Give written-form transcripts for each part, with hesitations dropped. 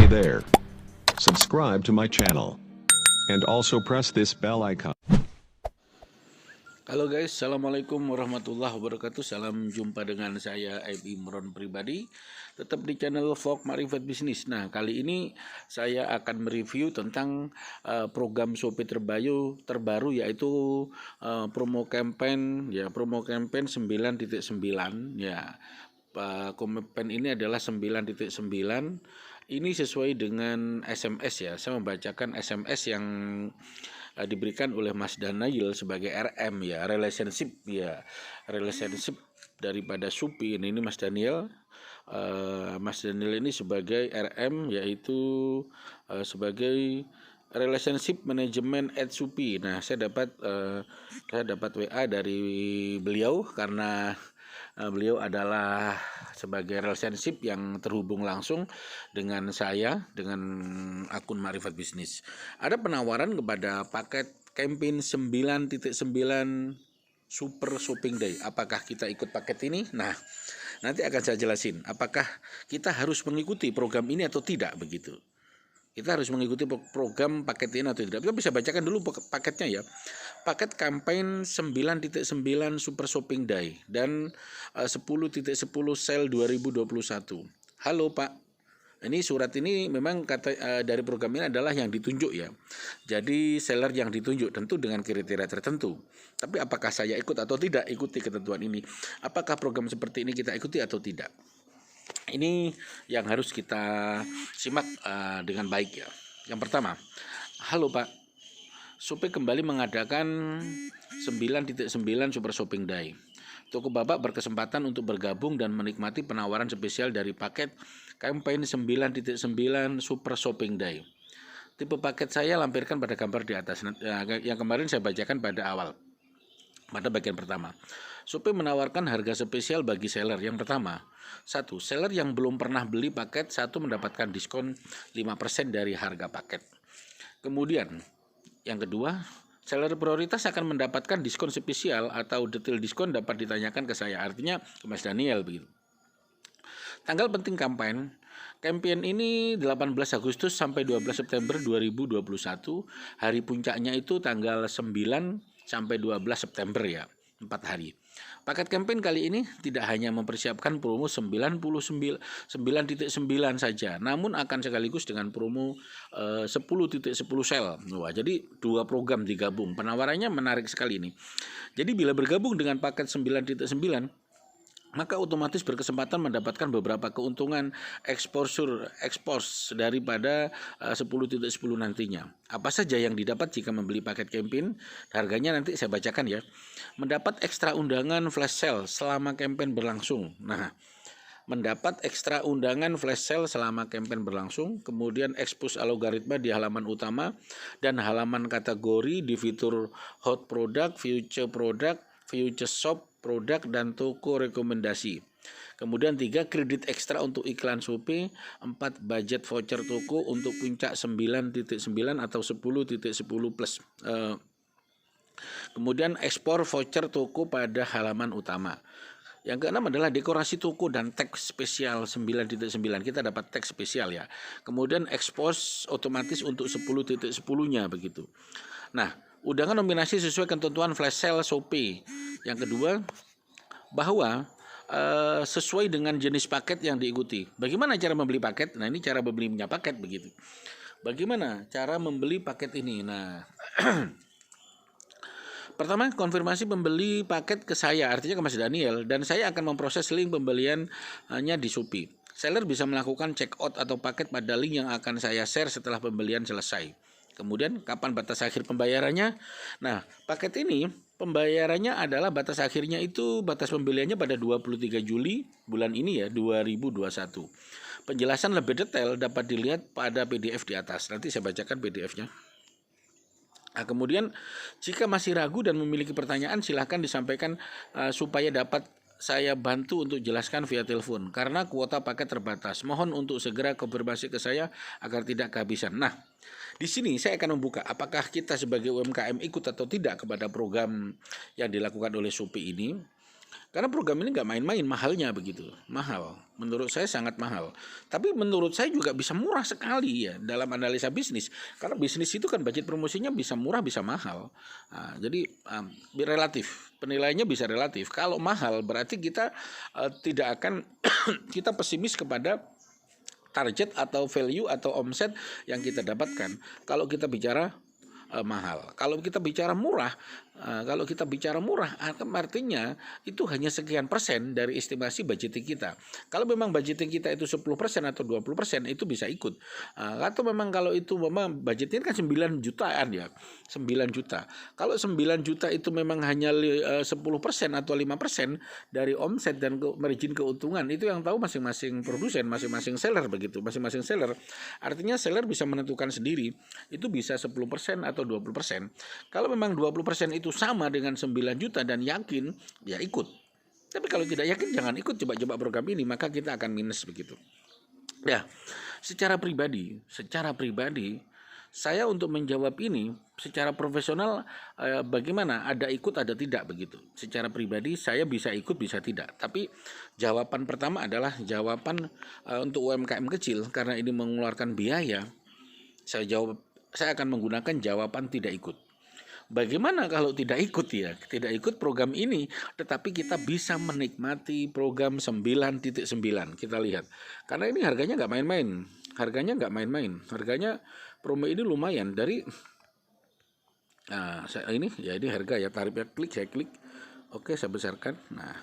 Hey there. Subscribe to my channel. And also press this bell icon. Halo guys, Assalamualaikum warahmatullahi wabarakatuh. Salam jumpa dengan saya Aib Imron pribadi. Tetap di channel Vlog Marifat Bisnis. Nah, kali ini saya akan mereview tentang program Shopee terbaru yaitu promo campaign 9.9 ya. Campaign ini adalah 9.9. Ini sesuai dengan SMS ya. Saya membacakan SMS yang diberikan oleh Mas Daniel sebagai RM ya, relationship daripada Shopee ini Mas Daniel. Mas Daniel ini sebagai RM, yaitu sebagai relationship management at Shopee. Nah, saya dapat WA dari beliau karena beliau adalah sebagai relationship yang terhubung langsung dengan saya dengan akun Marifat Bisnis. Ada penawaran kepada paket campaign 9.9 Super Shopping Day. Apakah kita ikut paket ini? Nah, nanti akan saya jelasin apakah kita harus mengikuti program ini atau tidak begitu. Kita harus mengikuti program paket ini atau tidak. Kita bisa bacakan dulu paketnya ya. Paket campaign 9.9 Super Shopping Day dan 10.10 Sale 2021. Halo Pak. Ini surat ini memang dari program ini adalah yang ditunjuk ya. Jadi seller yang ditunjuk tentu dengan kriteria tertentu. Tapi apakah saya ikut atau tidak ikuti ketentuan ini? Apakah program seperti ini kita ikuti atau tidak? Ini yang harus kita simak dengan baik ya. Yang pertama, halo Pak, Shopee kembali mengadakan 9.9 Super Shopping Day. Toko Bapak berkesempatan untuk bergabung dan menikmati penawaran spesial dari paket campaign 9.9 Super Shopping Day. Tipe paket saya lampirkan pada gambar di atas, yang kemarin saya bacakan pada awal. Pada bagian pertama, Shopee menawarkan harga spesial bagi seller. Yang pertama, 1. Seller yang belum pernah beli paket 1 mendapatkan diskon 5% dari harga paket. Kemudian, yang kedua, seller prioritas akan mendapatkan diskon spesial atau detail diskon dapat ditanyakan ke saya, artinya ke Mas Daniel begitu. Tanggal penting campaign ini 18 Agustus sampai 12 September 2021. Hari puncaknya itu tanggal 9 sampai 12 September ya, 4 hari. Paket campaign kali ini tidak hanya mempersiapkan promo 9.9 saja, namun akan sekaligus dengan promo 10.10 sale. Wah, jadi 2 program digabung. Penawarannya menarik sekali ini. Jadi bila bergabung dengan paket 9.9, maka otomatis berkesempatan mendapatkan beberapa keuntungan expose daripada 10.10 nantinya. Apa saja yang didapat jika membeli paket campaign? Harganya nanti saya bacakan ya. Mendapat ekstra undangan flash sale selama campaign berlangsung. Nah, mendapat ekstra undangan flash sale selama campaign berlangsung, kemudian expose algoritma di halaman utama dan halaman kategori di fitur hot product, future shop produk dan toko rekomendasi. Kemudian 3 kredit ekstra untuk iklan Shopee, 4 budget voucher toko untuk puncak 9.9 atau 10.10 plus. Kemudian ekspor voucher toko pada halaman utama. Yang keenam adalah dekorasi toko dan tag spesial 9.9. Kita dapat tag spesial ya. Kemudian expose otomatis untuk 10.10-nya begitu. Nah, undangan nominasi sesuai ketentuan flash sale Shopee. Yang kedua, bahwa sesuai dengan jenis paket yang diikuti. Bagaimana cara membeli paket? Nah, ini cara membelinya paket begitu. Bagaimana cara membeli paket ini? Nah, pertama, konfirmasi pembeli paket ke saya, artinya ke Mas Daniel, dan saya akan memproses link pembeliannya di Shopee. Seller bisa melakukan check out atau paket pada link yang akan saya share setelah pembelian selesai. Kemudian kapan batas akhir pembayarannya? Nah, paket ini pembayarannya adalah batas akhirnya itu batas pembeliannya pada 23 Juli bulan ini ya, 2021. Penjelasan lebih detail dapat dilihat pada PDF di atas. Nanti saya bacakan PDF-nya. Nah, kemudian jika masih ragu dan memiliki pertanyaan, silahkan disampaikan supaya dapat saya bantu untuk jelaskan via telepon karena kuota paket terbatas. Mohon untuk segera konfirmasi ke saya agar tidak kehabisan. Nah, di sini saya akan membuka apakah kita sebagai UMKM ikut atau tidak kepada program yang dilakukan oleh Shopee ini. Karena program ini nggak main-main, mahalnya begitu, mahal. Menurut saya sangat mahal. Tapi menurut saya juga bisa murah sekali ya dalam analisa bisnis. Karena bisnis itu kan budget promosinya bisa murah, bisa mahal. Nah, jadi relatif, penilaiannya bisa relatif. Kalau mahal berarti kita tidak akan kita pesimis kepada target atau value atau omset yang kita dapatkan. Kalau kita bicara mahal. Kalau kita bicara murah, artinya itu hanya sekian persen dari estimasi budgeting kita. Kalau memang budgeting kita itu 10% atau 20% itu bisa ikut. Atau memang kalau itu memang budgeting kan 9 jutaan ya, 9 juta. Kalau 9 juta itu memang hanya 10% atau 5% dari omset dan margin keuntungan, itu yang tahu masing-masing produsen, masing-masing seller begitu, masing-masing seller. Artinya seller bisa menentukan sendiri, itu bisa 10% atau 20%. Kalau memang 20% itu sama dengan 9 juta dan yakin, ya ikut. Tapi kalau tidak yakin jangan ikut coba-coba program ini, maka kita akan minus begitu. Ya, secara pribadi saya untuk menjawab ini secara profesional bagaimana, ada ikut ada tidak begitu. Secara pribadi saya bisa ikut bisa tidak. Tapi jawaban pertama adalah jawaban untuk UMKM kecil karena ini mengeluarkan biaya. Saya akan menggunakan jawaban tidak ikut. Bagaimana kalau tidak ikut ya? Tidak ikut program ini, tetapi kita bisa menikmati program 9.9. Kita lihat. Karena ini harganya nggak main-main. Harganya promo ini lumayan dari ini harga ya, tarifnya saya klik. Oke, saya besarkan. Nah,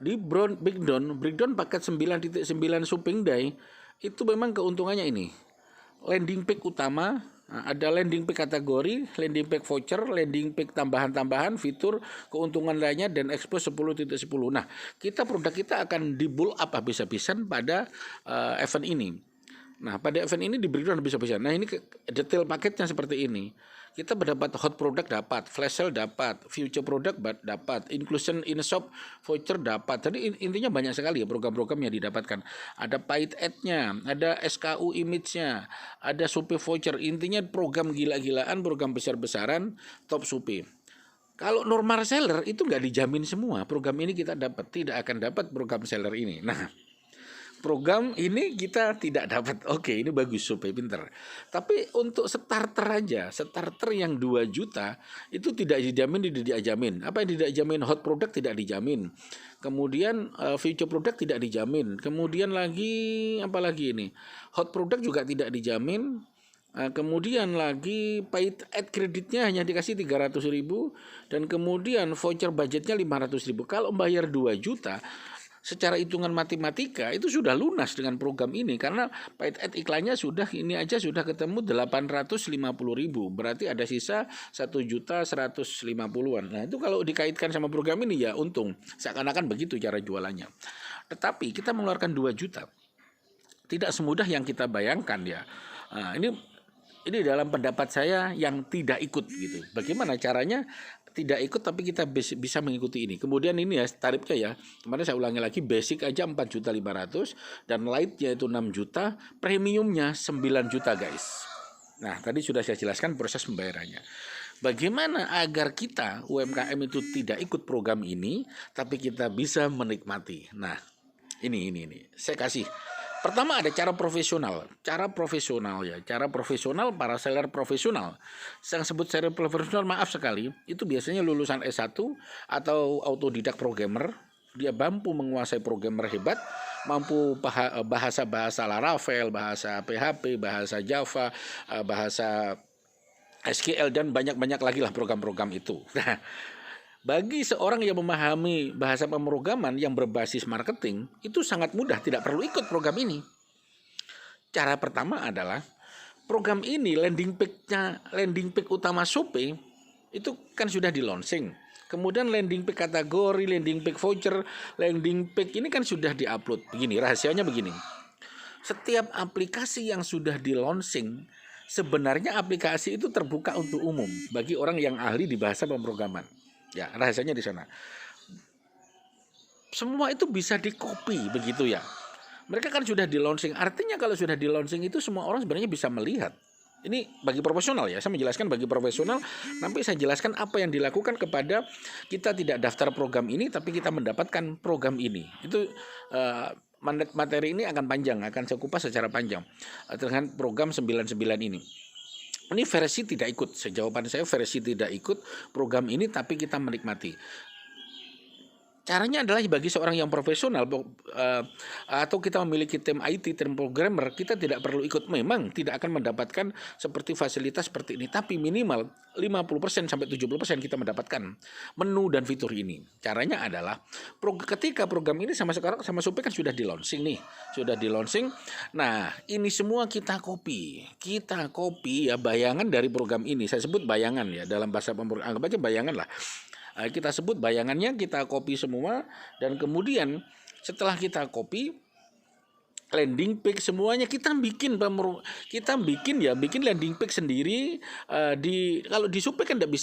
di breakdown paket 9.9 shopping day itu memang keuntungannya ini. Landing page utama, ada landing page kategori, landing page voucher, landing page tambahan-tambahan, fitur, keuntungan lainnya, dan expose 10.10. Nah, produk kita akan di-bull up habis-habisan pada event ini. Nah, pada event ini diberikan habis-habisan. Nah, ini detail paketnya seperti ini. Kita mendapat hot product dapat, flash sale dapat, future product dapat, inclusion in shop voucher dapat. Jadi intinya banyak sekali ya program-program yang didapatkan. Ada paid ad-nya, ada SKU image-nya, ada Shopee voucher. Intinya program gila-gilaan, program besar-besaran, top Shopee. Kalau normal seller itu nggak dijamin semua. Program ini kita tidak akan dapat program seller ini. Nah, program ini kita tidak dapat. Oke, ini bagus, supaya pinter. Tapi untuk starter yang 2 juta itu tidak dijamin. Apa yang tidak dijamin? Hot product tidak dijamin. Kemudian future product tidak dijamin. Kemudian lagi apa lagi ini? Hot product juga tidak dijamin. Kemudian lagi paid ad kreditnya hanya dikasih 300.000 dan kemudian voucher budgetnya 500.000. Kalau bayar 2 juta secara hitungan matematika itu sudah lunas dengan program ini, karena paid ad iklannya sudah ketemu 850.000, berarti ada sisa 1.150.000-an. Nah, itu kalau dikaitkan sama program ini ya untung, seakan-akan begitu cara jualannya. Tetapi kita mengeluarkan 2 juta tidak semudah yang kita bayangkan ya. Nah, ini dalam pendapat saya yang tidak ikut gitu. Bagaimana caranya tidak ikut tapi kita bisa mengikuti ini. Kemudian ini ya tarifnya ya. Kemarin saya ulangi lagi, basic aja 4.500.000 dan light-nya itu 6 juta, premiumnya 9 juta guys. Nah, tadi sudah saya jelaskan proses pembayarannya. Bagaimana agar kita UMKM itu tidak ikut program ini tapi kita bisa menikmati. Nah, ini saya kasih. Pertama ada cara profesional para seller profesional. Yang sebut seller profesional, maaf sekali, itu biasanya lulusan S1 atau autodidak programmer. Dia mampu menguasai programmer hebat, mampu bahasa Laravel, bahasa PHP, bahasa Java, bahasa SQL dan banyak-banyak lagi lah program-program itu. Nah, bagi seorang yang memahami bahasa pemrograman yang berbasis marketing, itu sangat mudah, tidak perlu ikut program ini. Cara pertama adalah program ini landing page utama Shopee itu kan sudah di launching. Kemudian landing page kategori, landing page voucher, landing page ini kan sudah di-upload. Begini, rahasianya begini. Setiap aplikasi yang sudah di launching, sebenarnya aplikasi itu terbuka untuk umum bagi orang yang ahli di bahasa pemrograman. Ya, rahasianya di sana. Semua itu bisa di-copy begitu ya. Mereka kan sudah di launching. Artinya kalau sudah di launching itu semua orang sebenarnya bisa melihat. Ini bagi profesional ya, saya menjelaskan bagi profesional. Nanti saya jelaskan apa yang dilakukan kepada kita tidak daftar program ini, tapi kita mendapatkan program ini. Itu materi ini akan panjang, akan saya kupas secara panjang dengan program 99 ini. Ini versi tidak ikut, jawaban saya versi tidak ikut program ini, tapi kita menikmati. Caranya adalah bagi seorang yang profesional atau kita memiliki tim IT, tim programmer, kita tidak perlu ikut. Memang tidak akan mendapatkan seperti fasilitas seperti ini, tapi minimal 50% sampai 70% kita mendapatkan menu dan fitur ini. Caranya adalah ketika program ini sekarang sama Shopee kan sudah di launching nih, sudah di launching. Nah, ini semua kita copy ya bayangan dari program ini. Saya sebut bayangan ya dalam bahasa pemrograman, anggap aja bayangan lah. Kita sebut bayangannya, kita copy semua, dan kemudian setelah kita copy landing page semuanya kita bikin landing page sendiri. Kalau di Shopee kan tidak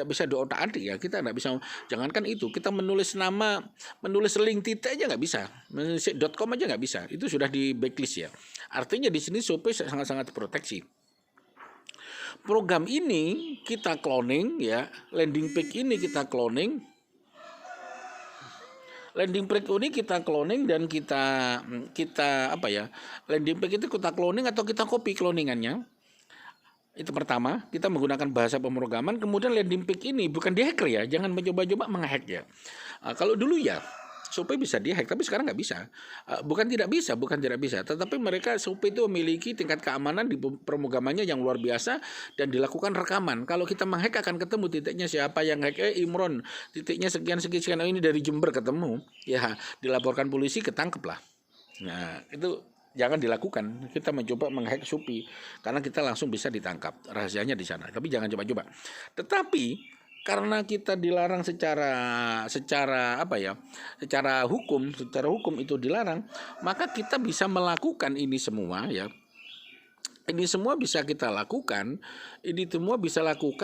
bisa diotak-atik ya, kita tidak bisa. Jangankan itu, kita menulis nama, menulis link titik aja nggak bisa, .com aja nggak bisa, itu sudah di backlist ya. Artinya di sini Shopee sangat-sangat proteksi. Program ini kita cloning ya, landing page ini kita cloning. Landing page ini kita cloning dan kita landing page itu kita cloning atau kita copy cloningannya. Itu pertama, kita menggunakan bahasa pemrograman. Kemudian landing page ini bukan dihacker ya, jangan mencoba-coba menghack ya. Kalau dulu ya Shopee bisa dihack, tapi sekarang nggak bisa. Bukan tidak bisa, tetapi mereka Shopee itu memiliki tingkat keamanan di pemrogramannya yang luar biasa dan dilakukan rekaman. Kalau kita menghack akan ketemu titiknya siapa yang hack, Imron, titiknya sekian, ini dari Jember ketemu, ya dilaporkan polisi, ketangkep lah. Nah itu jangan dilakukan. Kita mencoba menghack Shopee karena kita langsung bisa ditangkap, rahasianya di sana. Tapi jangan coba-coba. Tetapi karena kita dilarang secara hukum itu dilarang, maka kita bisa melakukan ini semua ya. Ini semua bisa kita lakukan,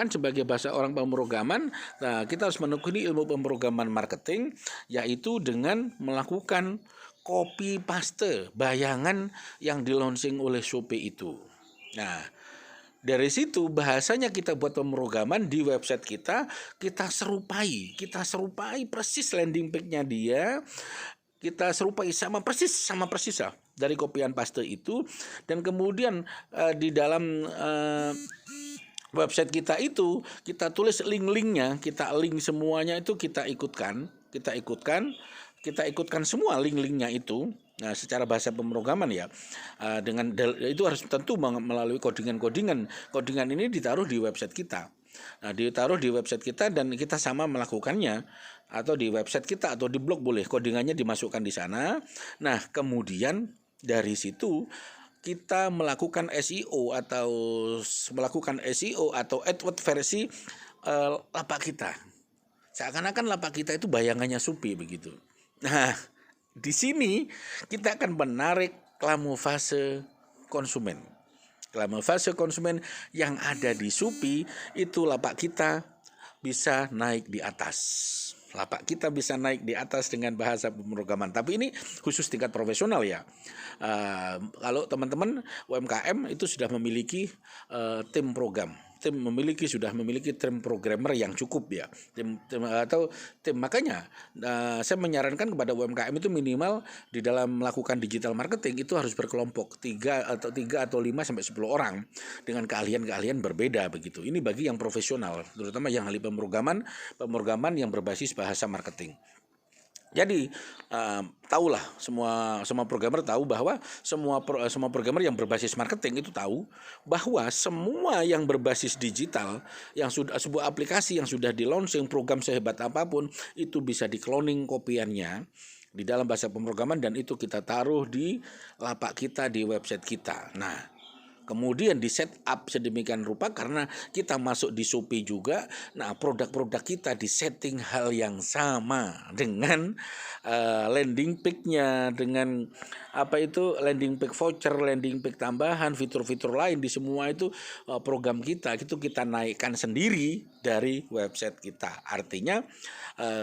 sebagai bahasa orang pemrograman. Nah, kita harus menekuni ilmu pemrograman marketing, yaitu dengan melakukan copy paste bayangan yang di launching oleh Shopee itu. Nah, dari situ bahasanya kita buat pemrograman di website kita serupai persis landing page-nya dia, kita serupai sama persis lah dari kopian paste itu, dan kemudian di dalam website kita itu kita tulis link-linknya, kita link semuanya itu kita ikutkan semua link-linknya itu. Nah, secara bahasa pemrograman ya, dengan itu harus tentu melalui kodingan ini ditaruh di website kita. Nah, ditaruh di website kita dan kita sama melakukannya, atau di website kita atau di blog boleh, kodingannya dimasukkan di sana. Nah, kemudian dari situ kita melakukan SEO atau AdWords versi lapak kita. Seakan-akan lapak kita itu bayangannya Shopee begitu. Nah, di sini kita akan menarik klamofase konsumen. Klamofase konsumen yang ada di Shopee itu lapak kita bisa naik di atas. Dengan bahasa pemrograman. Tapi ini khusus tingkat profesional ya. Kalau teman-teman UMKM itu sudah memiliki tim program. Sudah memiliki tim programmer yang cukup ya, makanya saya menyarankan kepada UMKM itu minimal di dalam melakukan digital marketing itu harus berkelompok 3 atau 5 sampai 10 orang dengan keahlian berbeda begitu. Ini bagi yang profesional, terutama yang ahli pemrograman yang berbasis bahasa marketing. Jadi tahulah semua programmer tahu bahwa semua programmer yang berbasis marketing itu tahu bahwa semua yang berbasis digital, yang sudah sebuah aplikasi yang sudah di launching, program sehebat apapun itu bisa di-cloning kopiannya di dalam bahasa pemrograman, dan itu kita taruh di lapak kita di website kita. Nah, kemudian di set up sedemikian rupa karena kita masuk di Shopee juga. Nah, produk-produk kita di setting hal yang sama dengan landing page-nya, dengan landing page voucher, landing page tambahan, fitur-fitur lain di semua itu program kita itu kita naikkan sendiri dari website kita. Artinya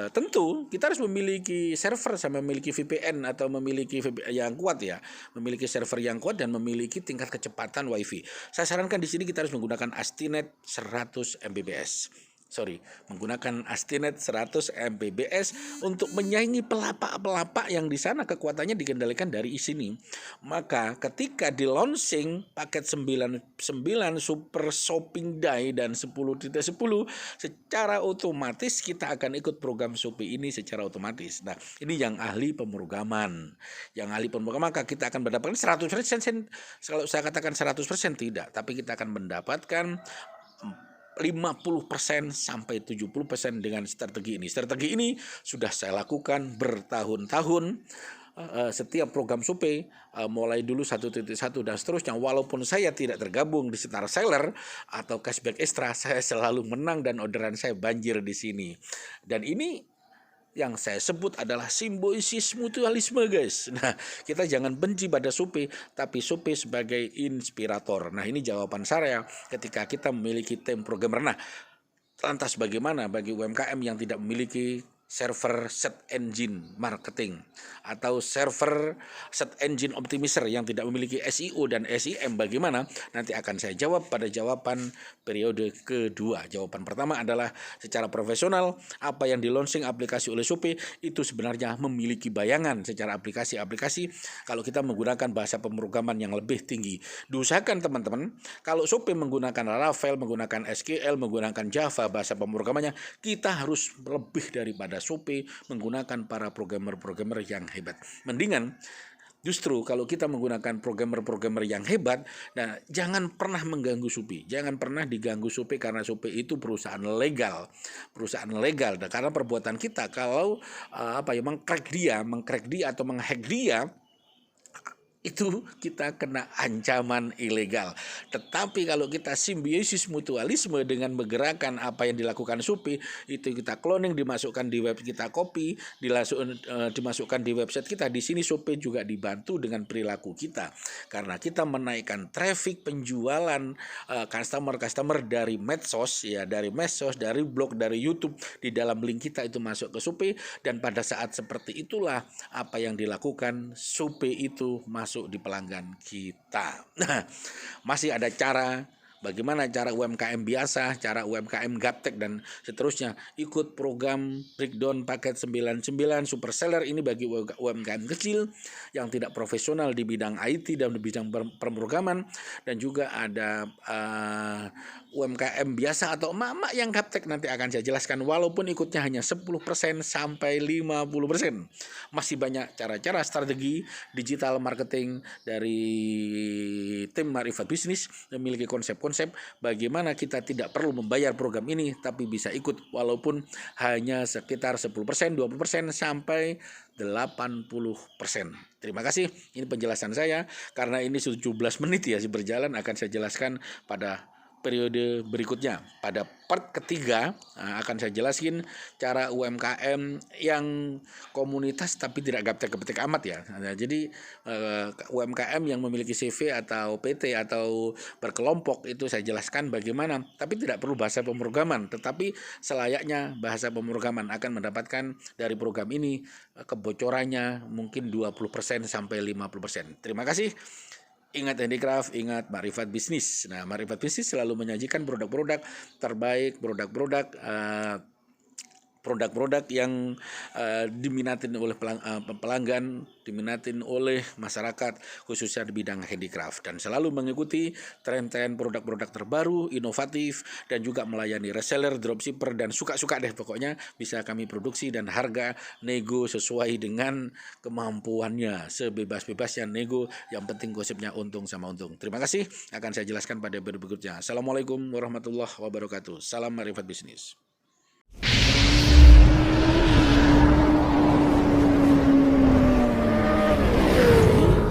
tentu kita harus memiliki server sama memiliki VPN atau memiliki VPN yang kuat ya, memiliki server yang kuat dan memiliki tingkat kecepatan WiFi. Saya sarankan di sini kita harus menggunakan Astinet 100 Mbps. Menggunakan Astinet 100 Mbps untuk menyaingi pelapak-pelapak yang di sana kekuatannya dikendalikan dari sini. Maka ketika di launching paket 99 Super Shopping Day dan 10.10 secara otomatis kita akan ikut program Shopee ini secara otomatis. Nah, ini yang ahli pemrograman. Maka kita akan mendapatkan 100%. Kalau saya katakan 100% tidak, tapi kita akan mendapatkan 50% sampai 70% dengan strategi ini. Strategi ini sudah saya lakukan bertahun-tahun. Setiap program Shopee mulai dulu 1.1 dan seterusnya, walaupun saya tidak tergabung di Star Seller atau cashback extra, saya selalu menang dan orderan saya banjir di sini. Dan ini yang saya sebut adalah simbiosis mutualisme, guys. Nah, kita jangan benci pada Shopee, tapi Shopee sebagai inspirator. Nah, ini jawaban saya ketika kita memiliki tim programmer. Nah, lantas bagaimana bagi UMKM yang tidak memiliki server search engine marketing atau server search engine optimizer yang tidak memiliki SEO dan SEM, bagaimana? Nanti akan saya jawab pada jawaban periode kedua. Jawaban pertama adalah secara profesional, apa yang di launching aplikasi oleh Shopee itu sebenarnya memiliki bayangan secara aplikasi-aplikasi kalau kita menggunakan bahasa pemrograman yang lebih tinggi. Diusahakan teman-teman, kalau Shopee menggunakan Laravel, menggunakan SQL, menggunakan Java bahasa pemrogramannya, kita harus lebih daripada Shopee menggunakan para programmer-programmer yang hebat. Mendingan justru kalau kita menggunakan programmer-programmer yang hebat, nah jangan pernah mengganggu Shopee. Jangan pernah diganggu Shopee karena Shopee itu perusahaan legal. Nah, karena perbuatan kita kalau mengcrack dia atau menghack dia, itu kita kena ancaman ilegal. Tetapi kalau kita simbiosis mutualisme dengan menggerakkan apa yang dilakukan Shopee, itu kita cloning, dimasukkan di web kita, copy, dimasukkan di website kita. Di sini Shopee juga dibantu dengan perilaku kita, karena kita menaikkan traffic penjualan customer dari medsos, dari blog, dari YouTube, di dalam link kita itu masuk ke Shopee. Dan pada saat seperti itulah apa yang dilakukan Shopee itu masuk di pelanggan kita. Nah, masih ada cara. Bagaimana cara UMKM biasa, cara UMKM gaptek dan seterusnya ikut program breakdown paket 99 Super Seller ini bagi UMKM kecil yang tidak profesional di bidang IT dan di bidang pemrograman, dan juga ada UMKM biasa atau emak-emak yang gaptek, nanti akan saya jelaskan, walaupun ikutnya hanya 10% sampai 50%. Masih banyak cara-cara strategi digital marketing dari tim Marifat Bisnis memiliki konsep-konsep bagaimana kita tidak perlu membayar program ini tapi bisa ikut walaupun hanya sekitar 10%, 20% sampai 80%. Terima kasih. Ini penjelasan saya karena ini 17 menit ya berjalan, akan saya jelaskan pada periode berikutnya. Pada part ketiga akan saya jelaskan cara UMKM yang komunitas tapi tidak gaptek-gaptek amat ya. Nah, jadi UMKM yang memiliki CV atau PT atau berkelompok itu saya jelaskan bagaimana, tapi tidak perlu bahasa pemrograman, tetapi selayaknya bahasa pemrograman akan mendapatkan dari program ini kebocorannya mungkin 20% sampai 50%. Terima kasih. Ingat handicraft, ingat Marifat Bisnis. Nah, Marifat Bisnis selalu menyajikan produk-produk terbaik, produk-produk yang diminatin oleh pelanggan, diminatin oleh masyarakat khususnya di bidang handicraft, dan selalu mengikuti tren-tren produk-produk terbaru, inovatif, dan juga melayani reseller, dropshipper, dan suka-suka deh pokoknya bisa kami produksi, dan harga nego sesuai dengan kemampuannya, sebebas-bebasnya nego, yang penting konsepnya untung sama untung. Terima kasih, akan saya jelaskan pada berikutnya. Assalamualaikum warahmatullahi wabarakatuh. Salam Marifat Bisnis.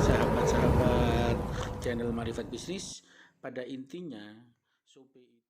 Sahabat-sahabat channel Marifat Bisnis, pada intinya Shopee